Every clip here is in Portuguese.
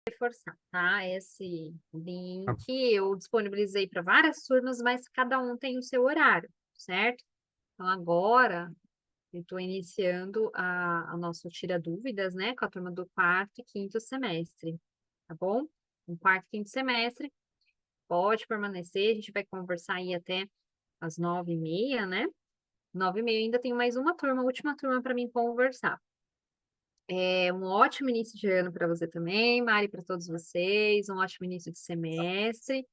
reforçar, tá? Esse Tá. link eu disponibilizei para várias turmas, mas cada um tem o seu horário, certo? Então, agora eu estou iniciando a nosso Tira Dúvidas, né, com a turma do quarto e quinto semestre, tá bom? No quarto e quinto semestre, pode permanecer, a gente vai conversar aí até às 9h30, né? 9h30 ainda tem mais uma turma, última turma para mim conversar. É um ótimo início de ano para você também, Mari, para todos vocês, um ótimo início de semestre.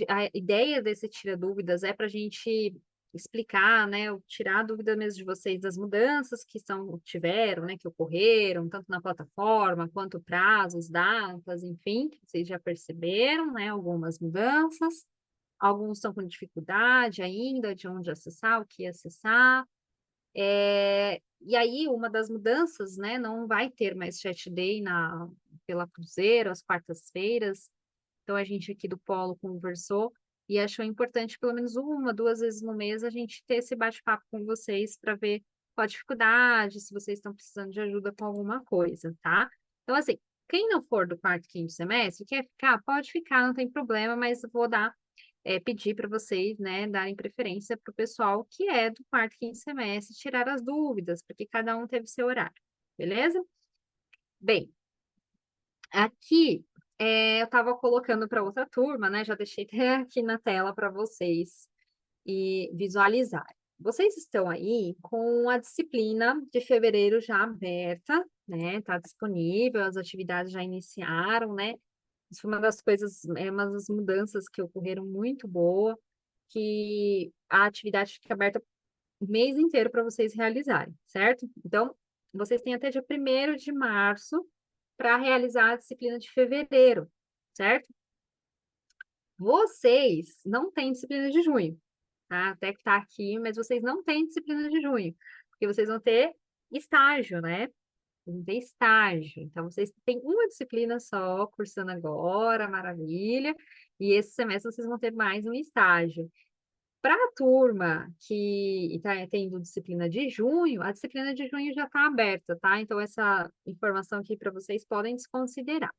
A ideia desse Tira Dúvidas é para a gente explicar, né, tirar a dúvida mesmo de vocês das mudanças que tiveram, né, que ocorreram, tanto na plataforma quanto prazos, datas, enfim, vocês já perceberam, né, algumas mudanças. Alguns estão com dificuldade ainda de onde acessar, o que acessar. E aí, uma das mudanças, né, não vai ter mais Chat Day pela Cruzeiro, às quartas-feiras. Então, a gente aqui do Polo conversou e achou importante, pelo menos uma, duas vezes no mês, a gente ter esse bate-papo com vocês para ver qual a dificuldade, se vocês estão precisando de ajuda com alguma coisa, tá? Então, assim, quem não for do quarto, quinto semestre, quer ficar, pode ficar, não tem problema, mas eu vou pedir para vocês, né, darem preferência para o pessoal que é do quarto, quinto semestre, tirar as dúvidas, porque cada um teve seu horário, beleza? Bem, aqui eu estava colocando para outra turma, né? Já deixei até aqui na tela para vocês e visualizarem. Vocês estão aí com a disciplina de fevereiro já aberta, né? Está disponível, as atividades já iniciaram, né? Isso foi uma das coisas, uma das mudanças que ocorreram muito boa, que a atividade fica aberta o mês inteiro para vocês realizarem, certo? Então, vocês têm até dia 1º de março para realizar a disciplina de fevereiro, certo? Vocês não têm disciplina de junho, tá? Até que tá aqui, mas vocês não têm disciplina de junho, porque vocês vão ter estágio, né? Vão ter estágio. Então, vocês têm uma disciplina só, cursando agora, maravilha, e esse semestre vocês vão ter mais um estágio. Para a turma que está tendo disciplina de junho, a disciplina de junho já está aberta, tá? Então, essa informação aqui para vocês podem desconsiderar.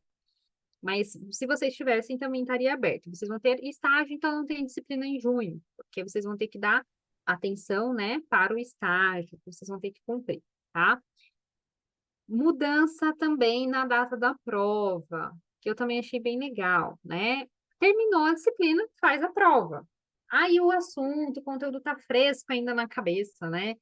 Mas se vocês tivessem, também estaria aberto. Vocês vão ter estágio, então não tem disciplina em junho, porque vocês vão ter que dar atenção, né, para o estágio, que vocês vão ter que cumprir, tá? Mudança também na data da prova, que eu também achei bem legal, né? Terminou a disciplina, faz a prova. Aí o assunto, o conteúdo tá fresco ainda na cabeça, né?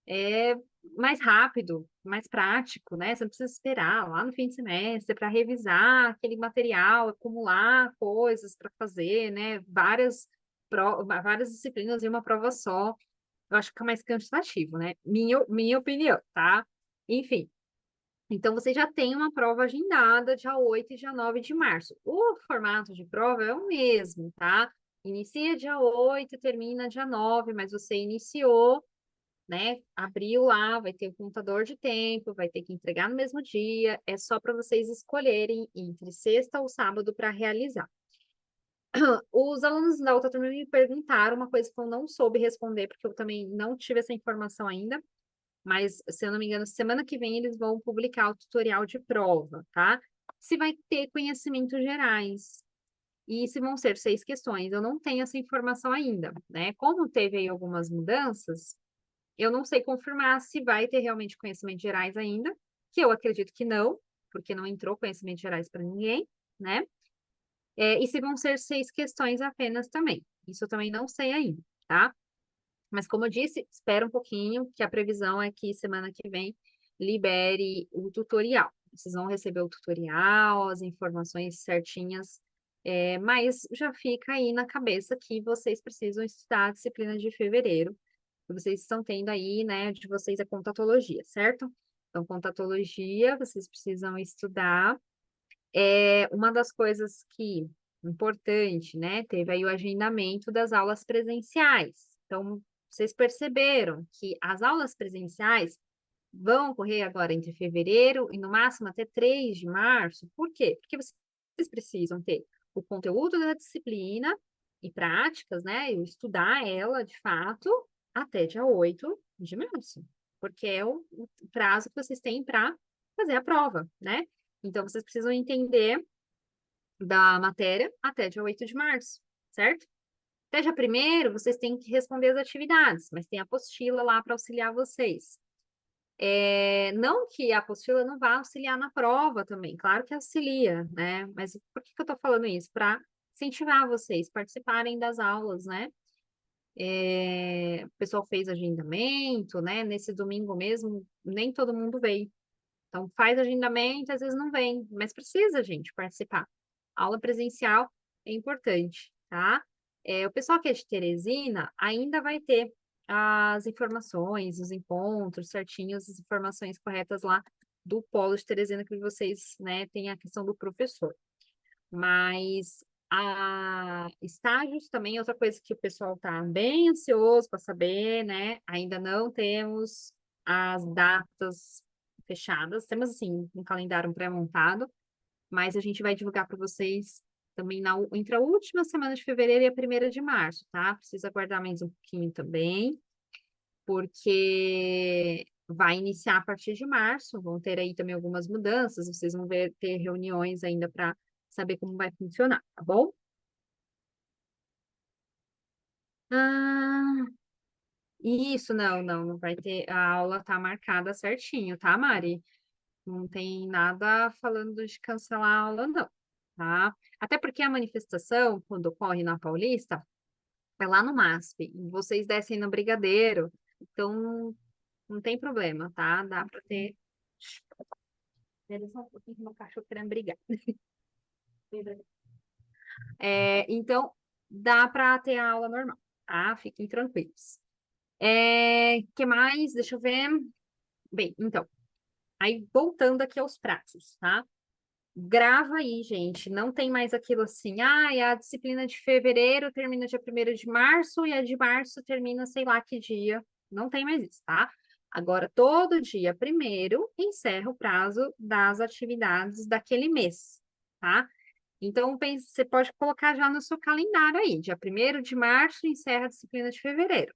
É mais rápido, mais prático, né? Você não precisa esperar lá no fim de semestre para revisar aquele material, acumular coisas para fazer, né? Várias disciplinas em uma prova só. Eu acho que fica mais cansativo, né? Minha opinião, tá? Enfim. Então, você já tem uma prova agendada dia 8 e dia 9 de março. O formato de prova é o mesmo, tá? Inicia dia 8, termina dia 9, mas você iniciou, né? Abriu lá, vai ter o contador de tempo, vai ter que entregar no mesmo dia. É só para vocês escolherem entre sexta ou sábado para realizar. Os alunos da outra turma me perguntaram uma coisa que eu não soube responder, porque eu também não tive essa informação ainda, mas, se eu não me engano, semana que vem eles vão publicar o tutorial de prova, tá? Se vai ter conhecimentos gerais e se vão ser 6 questões, eu não tenho essa informação ainda, né? Como teve aí algumas mudanças, eu não sei confirmar se vai ter realmente conhecimentos gerais ainda, que eu acredito que não, porque não entrou conhecimentos gerais para ninguém, né? E se vão ser 6 questões apenas também. Isso eu também não sei ainda, tá? Mas, como eu disse, espera um pouquinho, que a previsão é que semana que vem libere o tutorial. Vocês vão receber o tutorial, as informações certinhas, mas já fica aí na cabeça que vocês precisam estudar a disciplina de fevereiro, que vocês estão tendo aí, né, de vocês a contatologia, certo? Então, contatologia, vocês precisam estudar. Uma das coisas que, importante, né, teve aí o agendamento das aulas presenciais. Então, vocês perceberam que as aulas presenciais vão ocorrer agora entre fevereiro e no máximo até 3 de março. Por quê? Porque vocês precisam ter o conteúdo da disciplina e práticas, né, e estudar ela de fato até dia 8 de março, porque é o prazo que vocês têm para fazer a prova, né? Então, vocês precisam entender da matéria até dia 8 de março, certo? Até dia 1º, vocês têm que responder as atividades, mas tem a apostila lá para auxiliar vocês. Não que a apostila não vá auxiliar na prova também, claro que auxilia, né? Mas por que que eu tô falando isso? Para incentivar vocês participarem das aulas, né? O pessoal fez agendamento, né? Nesse domingo mesmo, nem todo mundo veio. Então, faz agendamento, às vezes não vem, mas precisa, gente, participar. Aula presencial é importante, tá? O pessoal que é de Teresina ainda vai ter as informações, os encontros certinhos, as informações corretas lá do polo de Teresina que vocês, né, tem a questão do professor. Mas a estágios também é outra coisa que o pessoal está bem ansioso para saber, né? Ainda não temos as datas fechadas, temos assim um calendário pré-montado, mas a gente vai divulgar para vocês também entre a última semana de fevereiro e a 1ª de março, tá? Precisa aguardar mais um pouquinho também, porque vai iniciar a partir de março, vão ter aí também algumas mudanças, vocês vão ter reuniões ainda para saber como vai funcionar, tá bom? Ah, isso, não vai ter, a aula tá marcada certinho, tá, Mari? Não tem nada falando de cancelar a aula, não, tá? Até porque a manifestação, quando ocorre na Paulista, é lá no MASP, e vocês descem no Brigadeiro, então não tem problema, tá? Dá para ter. Espera só um pouquinho que meu cachorro querendo brigar. Então, dá para ter a aula normal, tá? Fiquem tranquilos. Que mais? Deixa eu ver. Bem, então, aí voltando aqui aos prazos, tá? Grava aí, gente. Não tem mais aquilo assim, a disciplina de fevereiro termina dia 1º de março e a de março termina sei lá que dia. Não tem mais isso, tá? Agora, todo dia 1º encerra o prazo das atividades daquele mês, tá? Então, você pode colocar já no seu calendário aí. Dia 1º de março encerra a disciplina de fevereiro.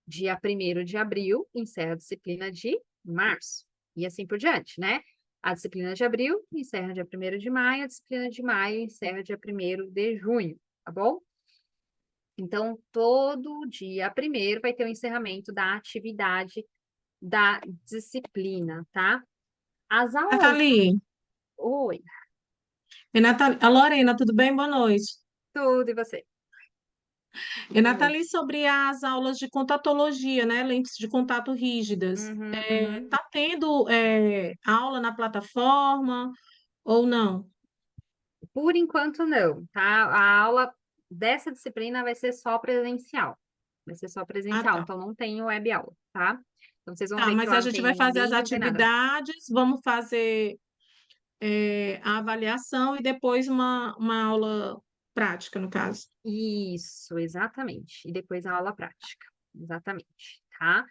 Dia 1º de abril encerra a disciplina de março. E assim por diante, né? A disciplina de abril encerra dia 1º de maio, a disciplina de maio encerra dia 1º de junho, tá bom? Então, todo dia 1º vai ter o encerramento da atividade da disciplina, tá? As aulas. Nathalie, Oi, A Lorena, tudo bem? Boa noite. tudo e você? Boa Nathalie, noite. sobre as aulas de contatologia, né? Lentes de contato rígidas. Uhum, uhum. Tá tendo aula na plataforma ou não? Por enquanto, não, tá? A aula dessa disciplina vai ser só presencial. Vai ser só Ah, presencial, tá. então não tem web aula, tá? Então vocês vão Tá, ver que mas a lá não gente vai tem fazer as link, não tem nada. atividades, vamos fazer a avaliação e depois uma aula prática, no caso. Isso, exatamente. E depois a aula prática. Exatamente, tá?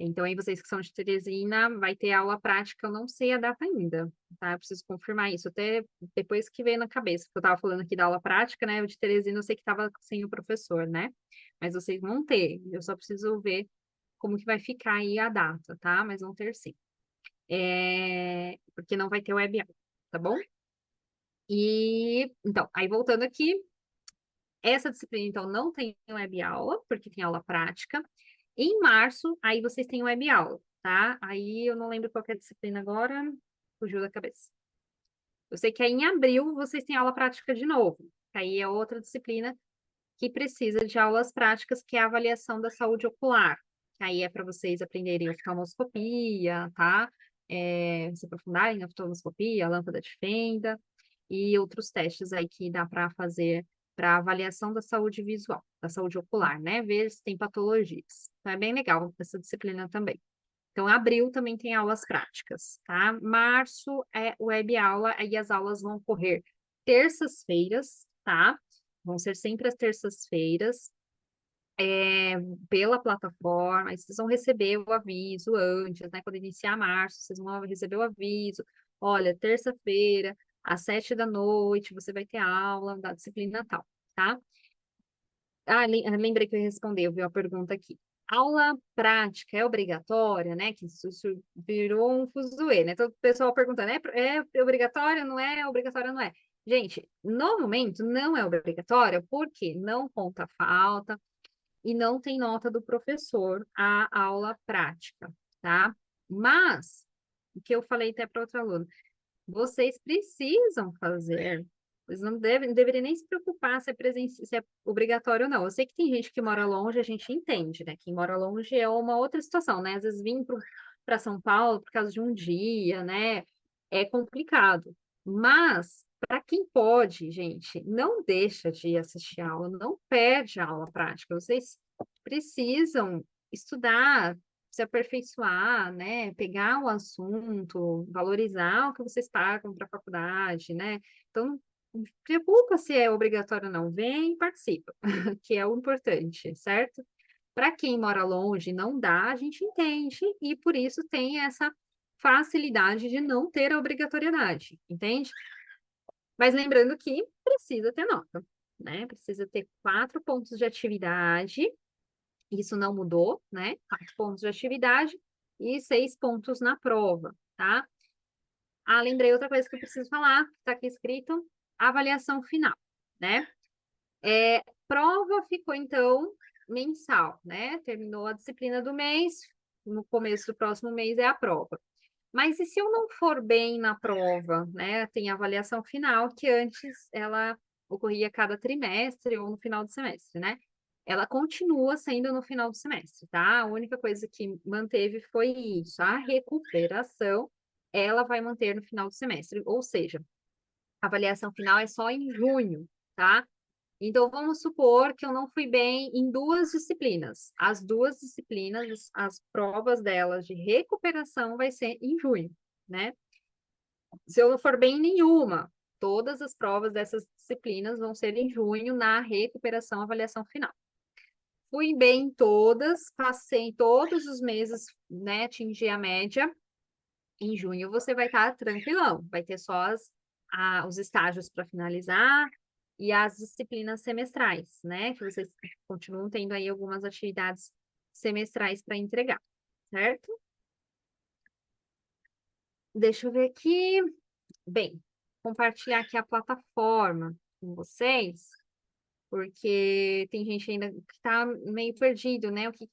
Então, aí vocês que são de Teresina, vai ter aula prática, eu não sei a data ainda, tá? Eu preciso confirmar isso, até depois que veio na cabeça, porque eu tava falando aqui da aula prática, né? O de Teresina eu sei que tava sem o professor, né? Mas vocês vão ter, eu só preciso ver como que vai ficar aí a data, tá? Mas vão ter sim. Porque não vai ter web aula, tá bom? Então, aí voltando aqui, essa disciplina, então, não tem web aula, porque tem aula prática. Em março, aí vocês têm web aula, tá? Aí eu não lembro qual que é a disciplina agora, fugiu da cabeça. Eu sei que aí em abril vocês têm aula prática de novo. Aí é outra disciplina que precisa de aulas práticas, que é a avaliação da saúde ocular. Aí é para vocês aprenderem oftalmoscopia, tá? Se aprofundarem na oftalmoscopia, lâmpada de fenda e outros testes aí que dá para fazer para avaliação da saúde visual, da saúde ocular, né? Ver se tem patologias. Então é bem legal essa disciplina também. Então, abril também tem aulas práticas, tá? Março é web aula, aí as aulas vão correr terças-feiras, tá? Vão ser sempre as terças-feiras, pela plataforma, aí vocês vão receber o aviso antes, né? Quando iniciar março, vocês vão receber o aviso. Olha, terça-feira, às 7 da noite, você vai ter aula da disciplina tal, tá? Lembrei que eu ia responder, eu vi uma pergunta aqui. Aula prática é obrigatória, né? Que isso virou um fuzuê, né? Todo o pessoal perguntando, é obrigatória, não é? Obrigatória, não é? Gente, no momento não é obrigatória, porque não conta falta e não tem nota do professor a aula prática, tá? Mas, o que eu falei até para outro aluno, vocês precisam fazer. Vocês não deveriam nem se preocupar se é obrigatório ou não. Eu sei que tem gente que mora longe, a gente entende, né? Quem mora longe é uma outra situação, né? Às vezes vir para São Paulo por causa de um dia, né? É complicado. Mas, para quem pode, gente, não deixa de assistir a aula, não perde a aula prática. Vocês precisam estudar, se aperfeiçoar, né? Pegar o assunto, valorizar o que vocês pagam para a faculdade, né? Então, não se preocupa se é obrigatório ou não, vem e participa, que é o importante, certo? Para quem mora longe, não dá, a gente entende, e por isso tem essa facilidade de não ter a obrigatoriedade, entende? Mas lembrando que precisa ter nota, né? Precisa ter 4 pontos de atividade, isso não mudou, né? 4 pontos de atividade e 6 pontos na prova, tá? Ah, lembrei outra coisa que eu preciso falar, que está aqui escrito, avaliação final, né? Prova ficou, então, mensal, né? Terminou a disciplina do mês, no começo do próximo mês é a prova. Mas e se eu não for bem na prova, né? Tem a avaliação final, que antes ela ocorria a cada trimestre ou no final do semestre, né? Ela continua sendo no final do semestre, tá? A única coisa que manteve foi isso, a recuperação, ela vai manter no final do semestre, ou seja, a avaliação final é só em junho, tá? Então, vamos supor que eu não fui bem em 2 disciplinas. As 2 disciplinas, as provas delas de recuperação vai ser em junho, né? Se eu não for bem em nenhuma, todas as provas dessas disciplinas vão ser em junho na recuperação, avaliação final. Fui bem em todas, passei todos os meses, né? Atingi a média. Em junho você vai estar tranquilão, vai ter só os estágios para finalizar e as disciplinas semestrais, né? Que vocês continuam tendo aí algumas atividades semestrais para entregar, certo? Deixa eu ver aqui. Bem, compartilhar aqui a plataforma com vocês, porque tem gente ainda que está meio perdido, né? O que